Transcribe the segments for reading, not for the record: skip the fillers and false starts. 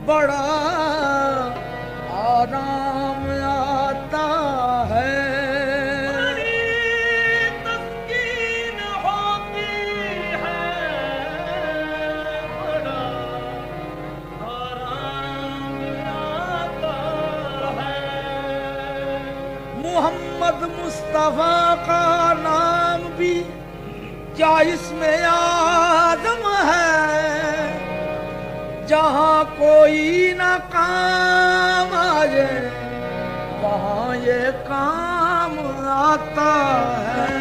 बड़ा आराम आता है। तस्कीन होती है, बड़ा आराम आता है। मोहम्मद मुस्तफा का नाम भी क्या इसमें आदम है, जहाँ कोई ना काम आ जाए वहाँ ये काम आता है।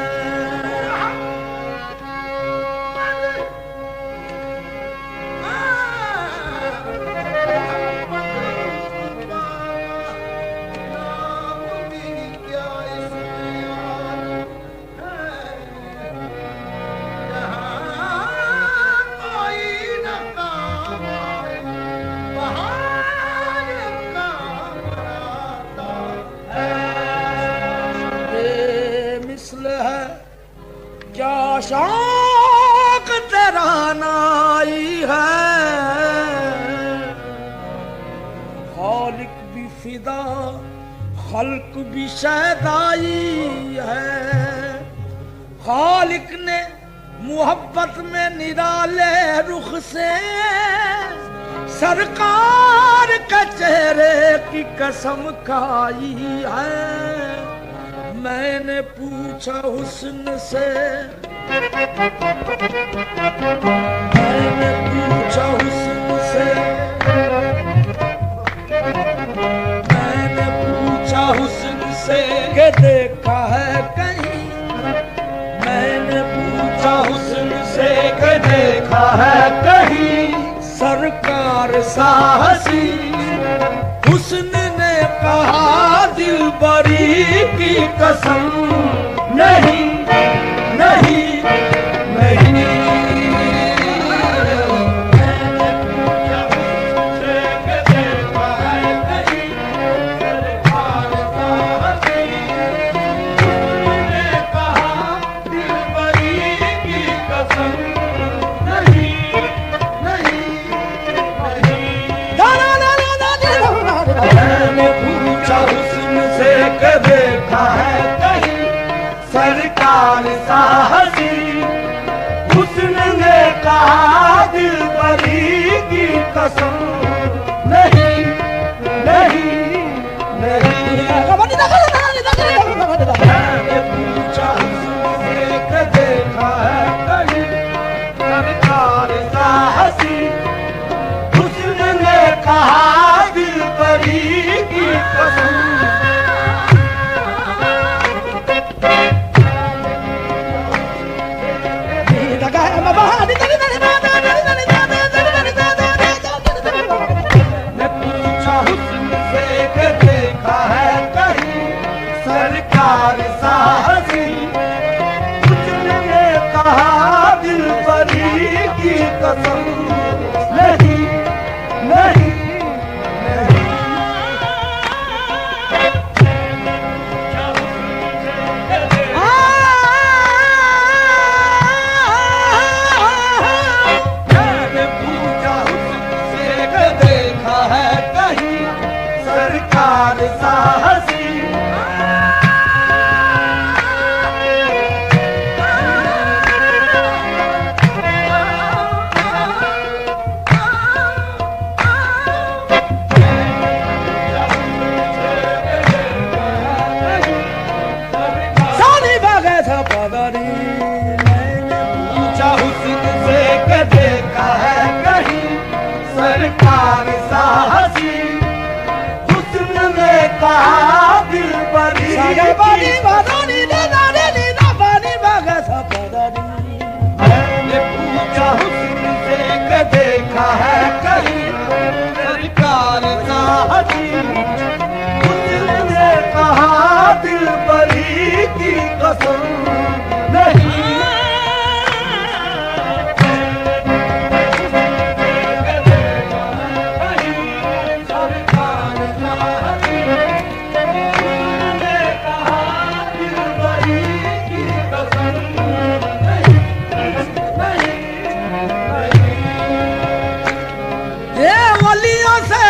क्या शौक तेरा नाई है, खालिक भी फिदा खल्क भी शैदाई है। खालिक ने मोहब्बत में निराले रुख से सरकार के चेहरे की कसम खाई है। मैंने पूछा हुस्न से, मैंने पूछा हुस्न से, मैंने पूछा हुस्न से कि देखा है कहीं, मैंने पूछा हुस्न से कि देखा है कहीं सरकार साहसी। हुस्न ने कहा दिलबरी की कसम नहीं नहीं नहीं। देखा है कहीं सरकार साहसी। हुस्न ने कहा दिलबरी की कसम नहीं नहीं नहीं। मैंने पूछा हुस्न से कि देखा है कहीं सरकार साहसी। हुस्न ने कहा दिलबरी की कसम। मैं पूछा हुस्न से कि देखा है कहीं सरकार साहसी। हुस्न ने कहा दिलबरी की कसम नहीं नहीं नहीं। सरकार साहसी। सानी बागे था पदरी। मैंने पूछा हुस्न से कि देखा है कहीं सरकार साहसी। कहा दिलबरी मैंने पूछा हुस्न से कि देखा है कहीं सरकार साहसी। हुस्न ने कहा दिलबरी की कसम नहीं। वलियों से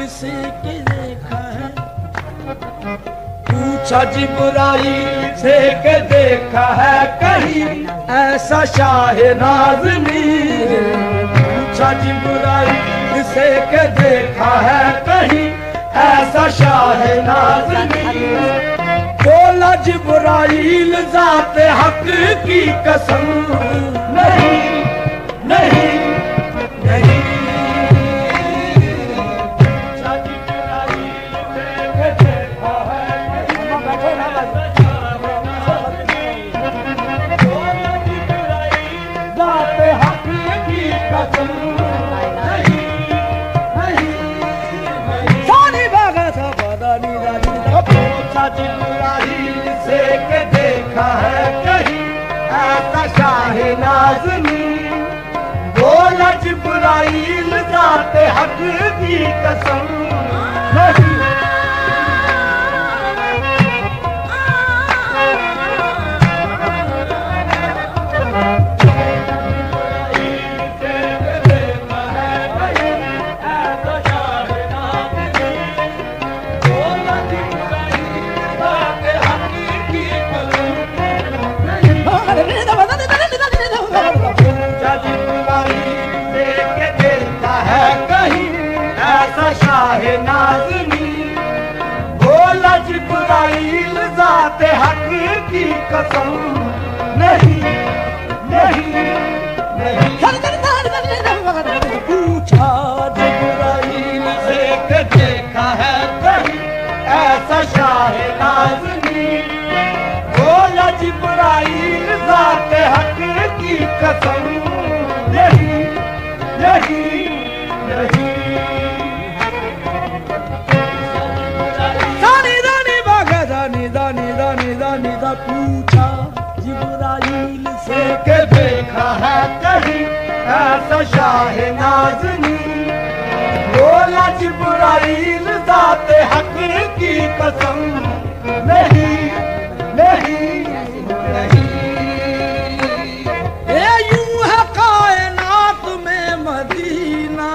से के देखा है, पूछा जिब्राइल से के देखा है कहीं ऐसा शाह नाज़नीन। पूछा जिब्राइल से के देखा है कहीं ऐसा शाह नाज़नीन। बोला जिब्राइल ज़ाते हक की कसम, नहीं नहीं नहीं। जिब्राइल से के देखा है कहीं ऐसा शाह नाज़नीन। बोला जिब्राइल ज़ाते हक की कसम, नहीं नाज़नीन। बोला जिब्राइल ज़ाते हक की कसम, नहीं नहीं नहीं। पूछा जिब्राइल से के देखा है कहीं ऐसा शाह नाज़नीन। बोला जिब्राइल ज़ाते हक की कसम, नहीं नहीं नहीं। पूछा जिब्राइल से के देखा है कहीं ऐसा शाह नाज़नीन। बोला जिब्राइल ज़ाते हक की कसम, नहीं नहीं नहीं। ये यूं है कायनात में मदीना,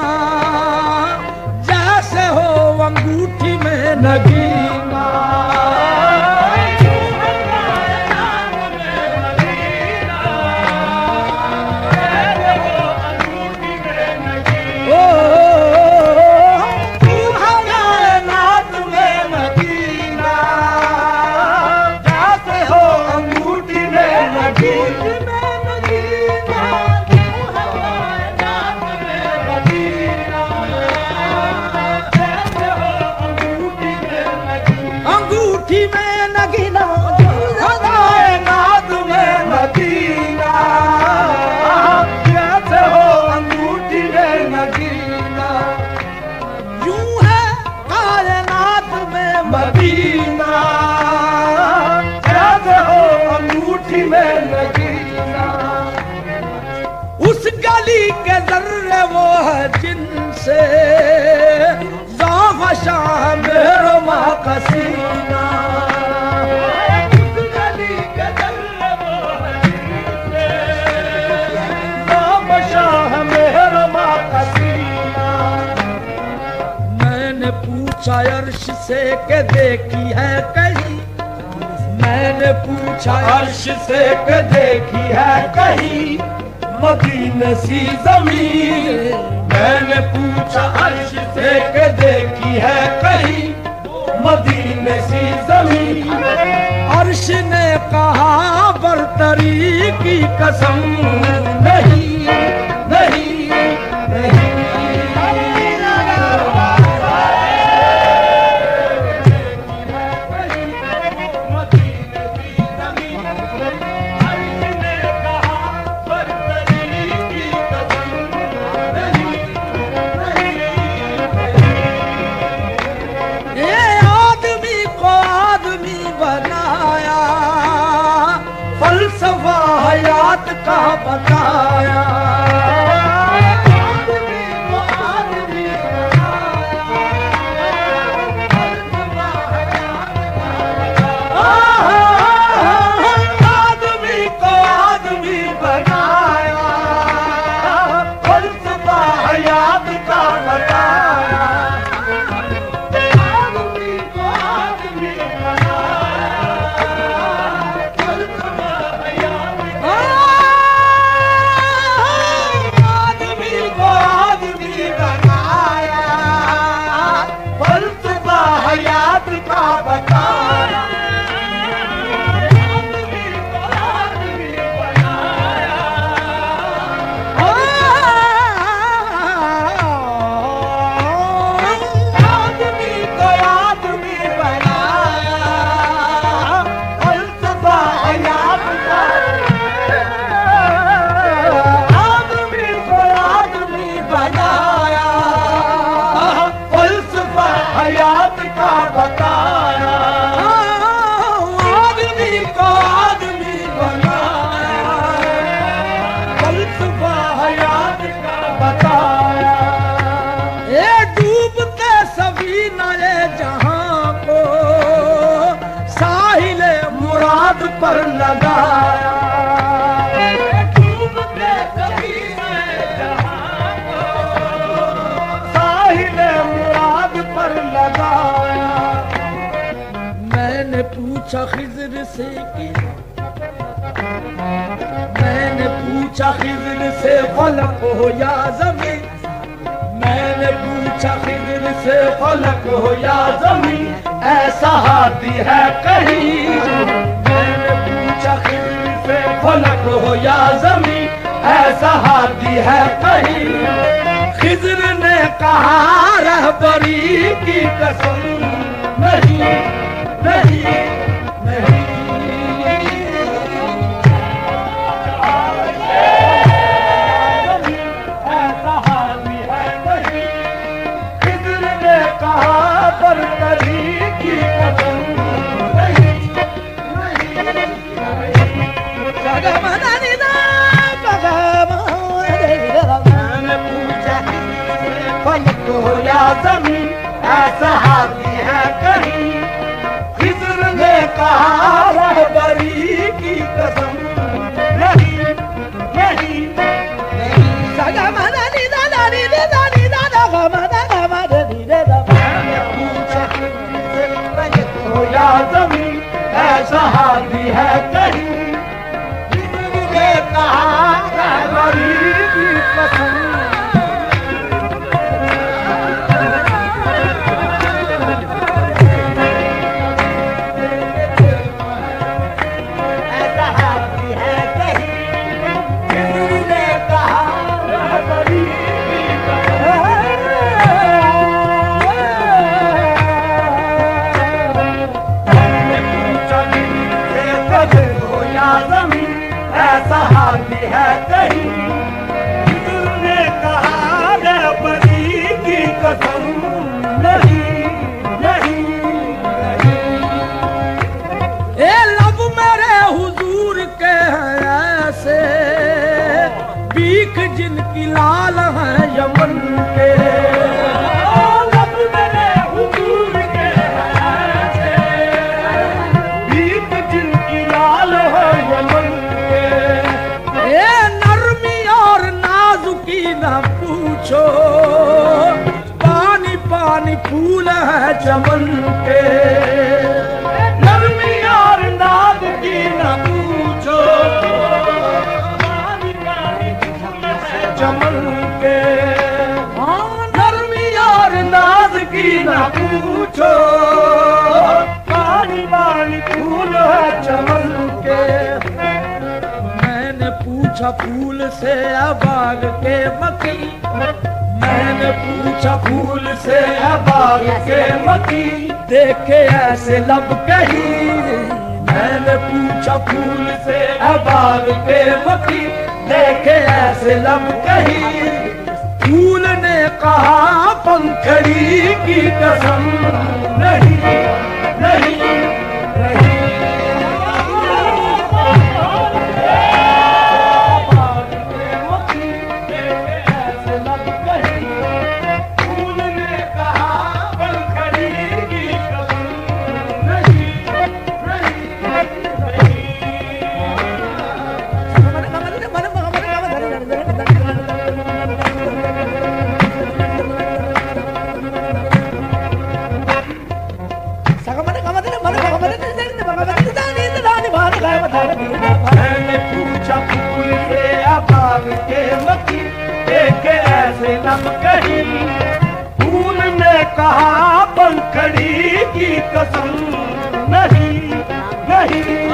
जैसे हो अंगूठी में नगीना। उस गली के जर्रे वो है जिनसे ज़ाफ़ शाह मेहरमा का सीना। उस गली के जर्रे वो है जिनसे ज़ाफ़ शाह मेहरमा का सीना। मैंने पूछा अर्श से के देखी है कहीं, मैंने पूछा अर्श से के देखी है कहीं मदीने सी ज़मीन। मैंने पूछा अर्श से के देखी है कहीं मदीने सी ज़मीन। अर्श ने कहा बरतरी की कसम, नहीं नहीं नहीं। हयात का बताया आदमी को आदमी बनाया, फलसफा हयात का बताया। मुराद का बताया, आदमी को आदमी बनाया, फलसफा हयात का बताया। ये डूबते सभी नए जहां को साहिल मुराद पर लगाया, डूबते सभी नए जहां को साहिल मुराद पर लगाया। मैंने पूछा खिज़र से कि मैंने पूछा खिज़र से फलक हो या ज़मीन, मैंने पूछा खिज़र से फलक हो या ज़मीन, ऐसा हाथी है कहीं। मैंने पूछा खिज़र से फलक हो या ज़मीन, ऐसा हाथी है कहीं। खिज़र ने कहा रहबरी की कसम, नहीं नहीं नहीं। ऐसा हाथी है कहीं। खिज़र ने कहा बरतरी की कसम, नहीं मैंने पूछा फलक हो या ज़मीन, ऐसा हाथी है कहीं। खिज़र ने कहा रहबरी की कसम, नहीं नहीं मैंने पूछा फलक हो या ज़मीन, ऐसा हाथी है कहीं। खिज़र ने कहा रहबरी की कसम। ऐसा हाथी है कहीं। खिज़र ने कहा रहबरी की कसम, नहीं नहीं नहीं। ए लब मेरे हुजूर के हैं ऐसे, बीख जिनकी लाल है यमन के। लब मेरे हुजूर के हैं ऐसे, बीख जिनकी लाल है यमन। ये नरमी और नाजुकी न पूछो, पानी पानी फूल है चमन के। नरमी और नाजुकी न पूछो, पानी पानी फूल है चमन के। हाँ नरमी और नाजुकी न पूछो, पानी पानी फूल है चमन के। पूछा फूल से बाग के मकी, मैंने पूछा फूल से बाग के मकी, देखे ऐसे लब कहीं। मैंने पूछा फूल से बाग के मकी, देखे ऐसे लब कहीं। फूल ने कहा पंखड़ी की कसम, नहीं नहीं नहीं। मैंने पूछा फूल से बाग के मकी, देखे ऐसे लब कहीं। फूल ने कहा पंखड़ी की कसम, नहीं नहीं नहीं।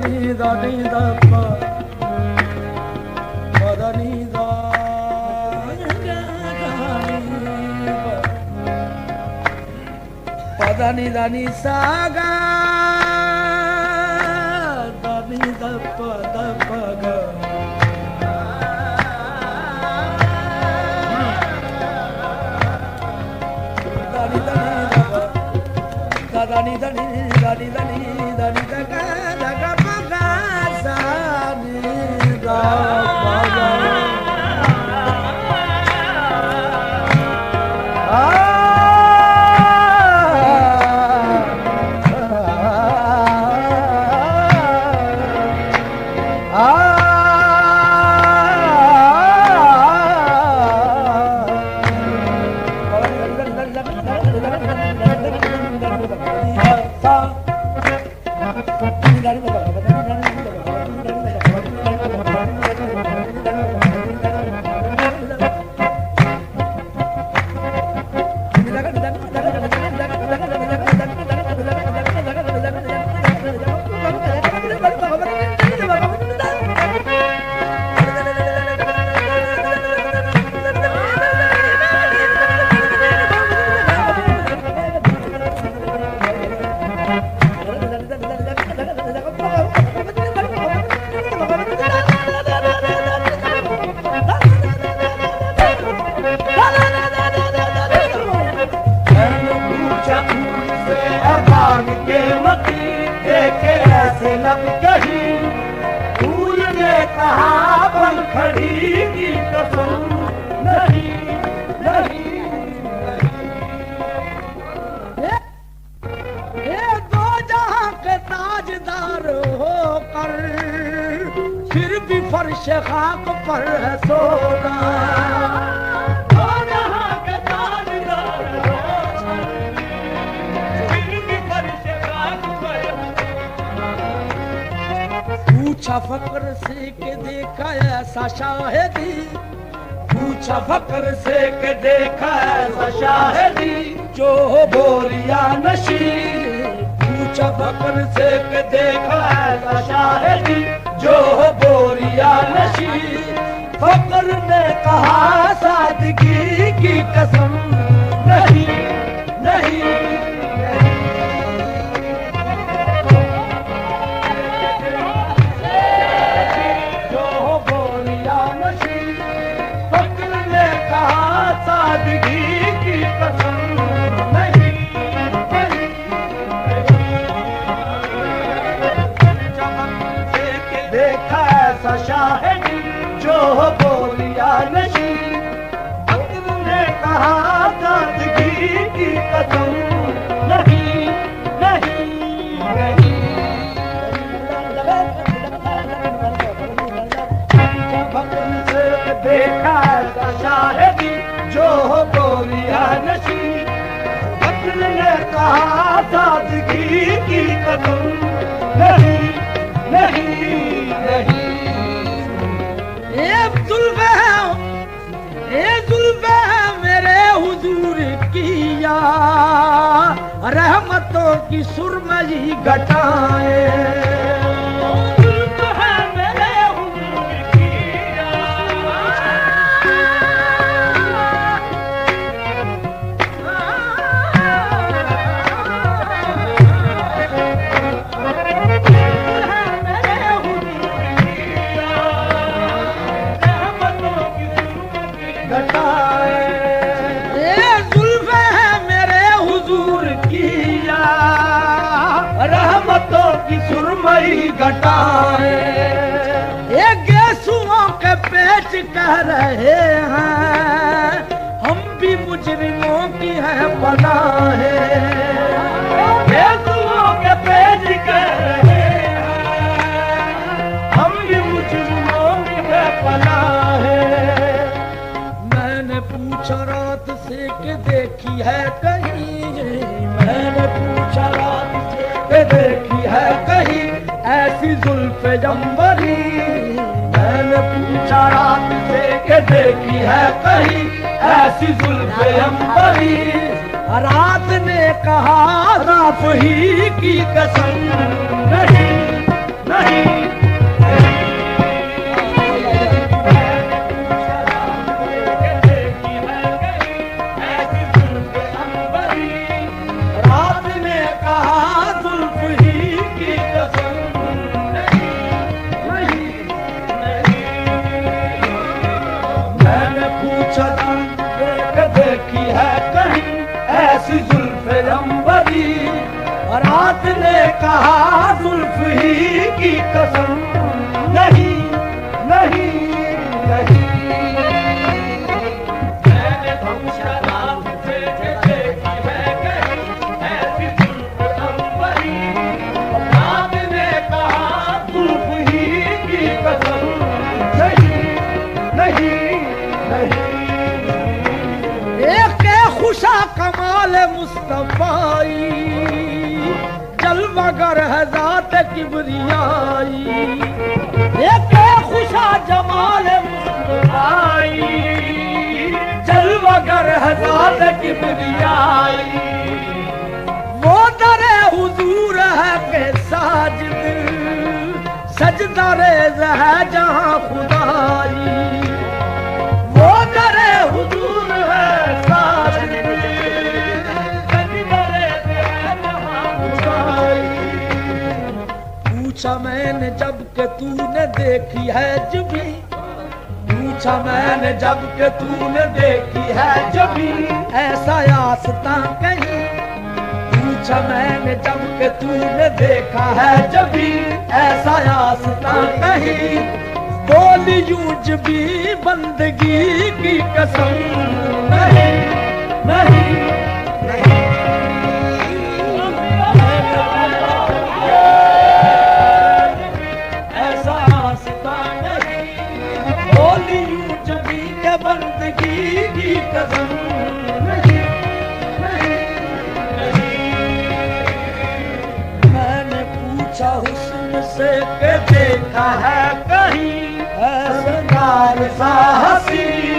ni da ni da pa da ni da దని దని సాగా దని దప దపగ దని దని దప దని దని దని దని దని దగ దగ పగ సాని దా పగ फिर भी फर्श खाक पर है सोना पूछा फकर से के देखा ऐसा शाहिदी पूछा फकर से के देखा ऐसा शाहिदी जो बोरिया नशी पूछा फकर से के देखा ऐसा शाहिदी जो बोरिया नशी फकर ने कहा सादगी की कसम नहीं नहीं जो बोरिया नशी फकर ने कहा सादगी की कसम नहीं देखा ऐसा शाहिदी जो बोलिया नशी फकर ने कहा सादगी की कसम नहीं नहीं नहीं फकर से देखा ऐसा शाहिदी जो बोलिया नशी फकर ने कहा सादगी की कसम नहीं नहीं नहीं ये जुल्फ़े मेरे हुजूर किया रहमतों की सुरमई घटाए सुरमई घटाए ये गेसुओं के पेच कह रहे हैं हम भी मुजरिमों की है पनाह गेसुओं के पेच कह रहे हैं हम भी मुजरिमों की है पनाह मैंने पूछा रात से कि देखी है कहीं मैंने पूछा रात से कि देखी है कहीं ऐसी जुल्फ़े जंबरी मैंने पूछा रात से कि देखी है कहीं ऐसी जुल्फ़े जंबरी रात ने कहा रात ही की कसम नहीं नहीं रात जुल्फ अंबरी। रात ने कहा जुल्फ ही की कसम, नहीं नहीं नहीं। मैंने पूछा रात से देखी है कहीं ऐसी जुल्फ अंबरी। रात ने कहा जुल्फ ही की कसम, नहीं नहीं नहीं। एक खुशा कमाल मुस्तफाई, जलवागर है ज़ात किबरियाई। एक खुशा जमाल मुस्तफाई, जलवागर है ज़ात किबरियाई। वो दरे हुजूर है के साजिद, सजदा रेज़ है जहां खुदाई। वो दरे हुजूर है साजिद, सजदा रेज़ है जहां खुदाई। पूछा मैंने जब के तूने देखी है जबी, पूछा मैंने जब के तूने देखी है जबी ऐसा आस्था कहीं। पूछा मैंने जब के तूने देखा है जबी ऐसा आस्था कहीं। बोली यूं जबी बंदगी की कसम, नहीं नहीं नहीं। ऐसा आस्था नहीं, बोली यूं जबी के बंदगी की कसम, नहीं नहीं नहीं। मैंने पूछा हुस्न से के देखा है कहीं ऐसा सा हसी।